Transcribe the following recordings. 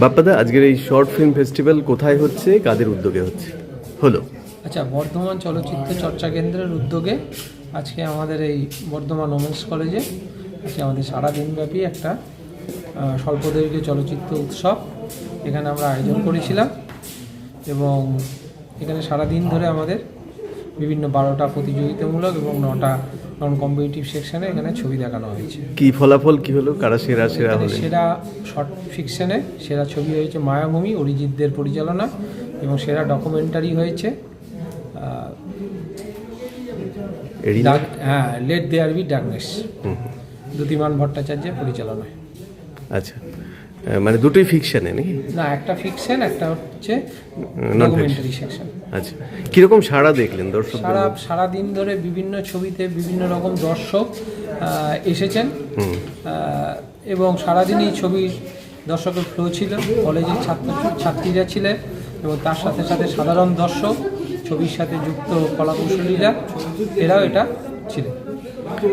বাপ্পাদা, আজকের এই short film festival কোথায় হচ্ছে, কাদের উদ্যোগে হলো? আচ্ছা, বর্ধমান চলচ্চিত্র চর্চা কেন্দ্রের উদ্যোগে আজকে আমাদের এই বর্ধমান ওমেন্স কলেজে আজকে আমাদের সারাদিনব্যাপী একটা স্বল্পদৈর্ঘ্য চলচ্চিত্র উৎসব এখানে আমরা আয়োজন করেছিলাম। এবং এখানে সারাদিন ধরে আমাদের বিভিন্ন 12টা প্রতিযোগিতামূলক এবং 9টা নন কম্পিটিটিভ সেকশনে এখানে ছবি দেখানো হয়েছে। কি ফলাফল কি হলো, কারা সেরা হলো? সেরা শর্ট ফিকশনে সেরা ছবি হয়েছে মায়াভূমি, অরিজিৎদের পরিচালনা, এবং সেরা ডকুমেন্টারি হয়েছে let there be darkness, Dyutiman ভট্টাচার্যের পরিচালনায়। আচ্ছা, মানে দুটোই ফিকশনে নাকি? না, একটা ফিকশন, একটা হচ্ছে ডকুমেন্টারি সেকশন। আচ্ছা, কিরকম সাড়া দেখলেন দর্শক? সারাদিন ধরে বিভিন্ন ছবিতে বিভিন্ন রকম দর্শক এসেছেন, এবং সারাদিনই ছবির দর্শকের ফ্লো ছিল। কলেজের ছাত্রীরা ছিলেন এবং তার সাথে সাথে সাধারণ দর্শক, ছবির সাথে যুক্ত কলাকুশলীরা, এরাও এটা ছিলেন।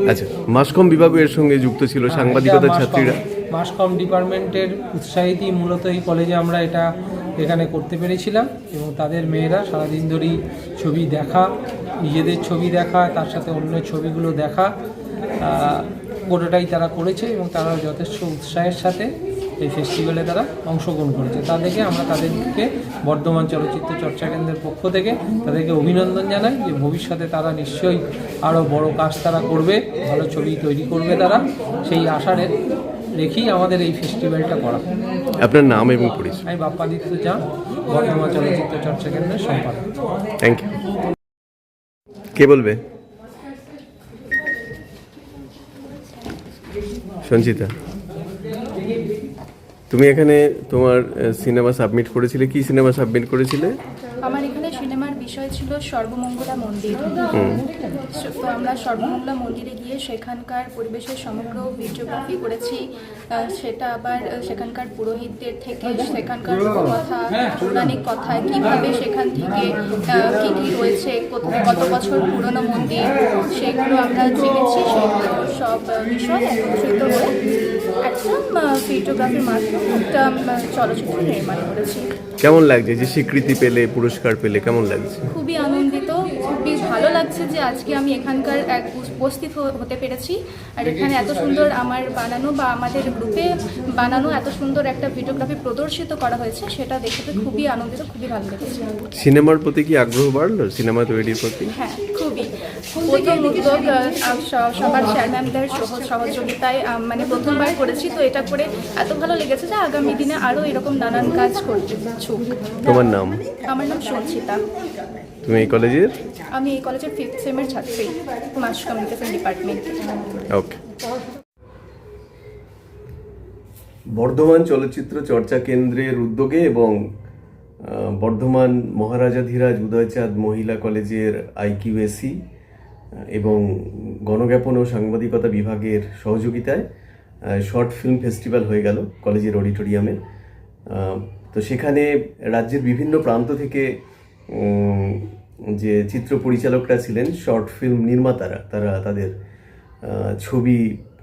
আচ্ছা, মাসকম বিভাগ এর সঙ্গে যুক্ত ছিল, সাংবাদিকতা ছাত্রীরা। মাসকম ডিপার্টমেন্টের উৎসাহিতই মূলত এই কলেজে আমরা এটা এখানে করতে পেরেছিলাম, এবং তাদের মেয়েরা সারাদিন ধরেই ছবি দেখা, নিজেদের ছবি দেখা, তার সাথে অন্য ছবিগুলো দেখা, গোটাটাই তারা করেছে, এবং তারা যথেষ্ট উৎসাহের সাথে এই ফেস্টিভ্যালে তারা অংশগ্রহণ করেছে। তা দেখে আমরা তাদেরকে বর্ধমান চলচ্চিত্র চর্চা কেন্দ্রের পক্ষ থেকে তাদেরকে অভিনন্দন জানাই যে ভবিষ্যতে তারা নিশ্চয়ই আরও বড় কাজ তারা করবে, ভালো ছবি তৈরি করবে তারা, সেই আশা রেখেই আমাদের এই ফেস্টিভ্যালটা করা। আপনার নাম এবং পরিচয়? আমি বাপ্পাদিত্য জা, বর্ধমান চলচ্চিত্র চর্চা কেন্দ্রের সম্পাদক। Thank you. কে বলবে? সঞ্চিতা, তুমি এখানে তোমার সিনেমা সাবমিট করেছিলে, কি সিনেমা সাবমিট করেছিলে? আমার এখানে সিনেমার বিষয় ছিল সর্বমঙ্গলা মন্দির। তো আমরা সর্বমঙ্গলা মন্দিরে গিয়ে সেখানকার পরিবেশের সমগ্র ভিডিওগ্রাফি করেছি। সেটা আবার সেখানকার পুরোহিতদের থেকে সেখানকার কথা, পৌরাণিক কথা, কীভাবে সেখান থেকে কী কী রয়েছে, কত বছর পুরনো মন্দির, সেগুলো আমরা জেনেছি। সেগুলো সব বিষয় একত্রিত হয়ে একটা ভিডিওগ্রাফির মাধ্যমে একটা চলচ্চিত্র নির্মাণ করেছি। কেমন লাগছে যে স্বীকৃতি পেলে, পুরস্কার পেলে, কেমন লাগছে? খুবই আনন্দিত, খুবই ভালো লাগছে যে আজকে আমি এখানকার উপস্থিত হতে পেরেছি। আর এখানে এত সুন্দর আমার বানানো বা আমাদের গ্রুপে বানানো এত সুন্দর একটা ভিডিওগ্রাফি প্রদর্শিত করা হয়েছে, সেটা দেখে খুবই আনন্দিত, খুবই ভালো লেগেছে। সিনেমার প্রতি কি আগ্রহ বাড়লো, সিনেমা তৈরির প্রতি? হ্যাঁ, খুবই। প্রথম উদ্যোগ সবার চেয়ারম্যানদের সহযোগিতায় মানে প্রথমবার করেছি, তো এটা করে এত ভালো লেগেছে যে আগামী দিনে আরও এরকম নানান কাজ করতে ইচ্ছুক। তোমার নাম? আমার নাম সঞ্চিতা। তুমি এই কলেজের? আমি এই কলেজের 5th সেমের ছাত্রী, মাস কমিউনিকেশন ডিপার্টমেন্ট। ওকে। বর্ধমান চলচ্চিত্র চর্চা কেন্দ্রের উদ্যোগে এবং বর্ধমান মহারাজাধীরাজ উদয়চাঁদ মহিলা কলেজের IQAC এবং গণজ্ঞাপন ও সাংবাদিকতা বিভাগের সহযোগিতায় শর্ট ফিল্ম ফেস্টিভ্যাল হয়ে গেল কলেজের অডিটোরিয়ামে। তো সেখানে রাজ্যের বিভিন্ন প্রান্ত থেকে যে চিত্র পরিচালকরা ছিলেন, শর্ট ফিল্ম নির্মাতারা, তারা তাদের ছবি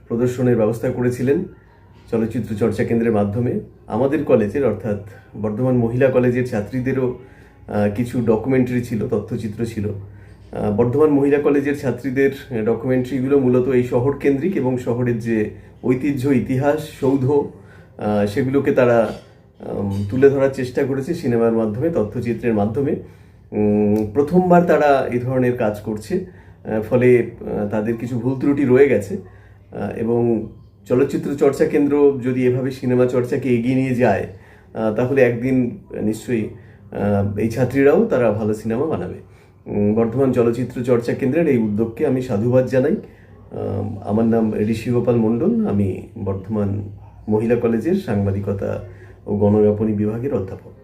প্রদর্শনের ব্যবস্থা করেছিলেন চলচ্চিত্র চর্চা কেন্দ্রের মাধ্যমে। আমাদের কলেজের অর্থাৎ বর্ধমান মহিলা কলেজের ছাত্রীদেরও কিছু ডকুমেন্টারি ছিল, তথ্যচিত্র ছিল। বর্ধমান মহিলা কলেজের ছাত্রীদের ডকুমেন্টারিগুলো মূলত এই শহর কেন্দ্রিক এবং শহরের যে ঐতিহ্য, ইতিহাস, সৌধ, সেগুলোকে তারা তুলে ধরার চেষ্টা করেছে সিনেমার মাধ্যমে, তথ্যচিত্রের মাধ্যমে। প্রথমবার তারা এই ধরনের কাজ করছে, ফলে তাদের কিছু ভুল ত্রুটি রয়ে গেছে। এবং চলচ্চিত্র চর্চা কেন্দ্র যদি এভাবে সিনেমা চর্চাকে এগিয়ে নিয়ে যায়, তাহলে একদিন নিশ্চয়ই এই ছাত্রীরাও তারা ভালো সিনেমা বানাবে। বর্ধমান চলচ্চিত্র চর্চা কেন্দ্রের এই উদ্যোগকে আমি সাধুবাদ জানাই। আমার নাম ঋষি গোপাল মণ্ডল, আমি বর্ধমান মহিলা কলেজের সাংবাদিকতা ও গণজ্ঞাপনী বিভাগের অধ্যাপক।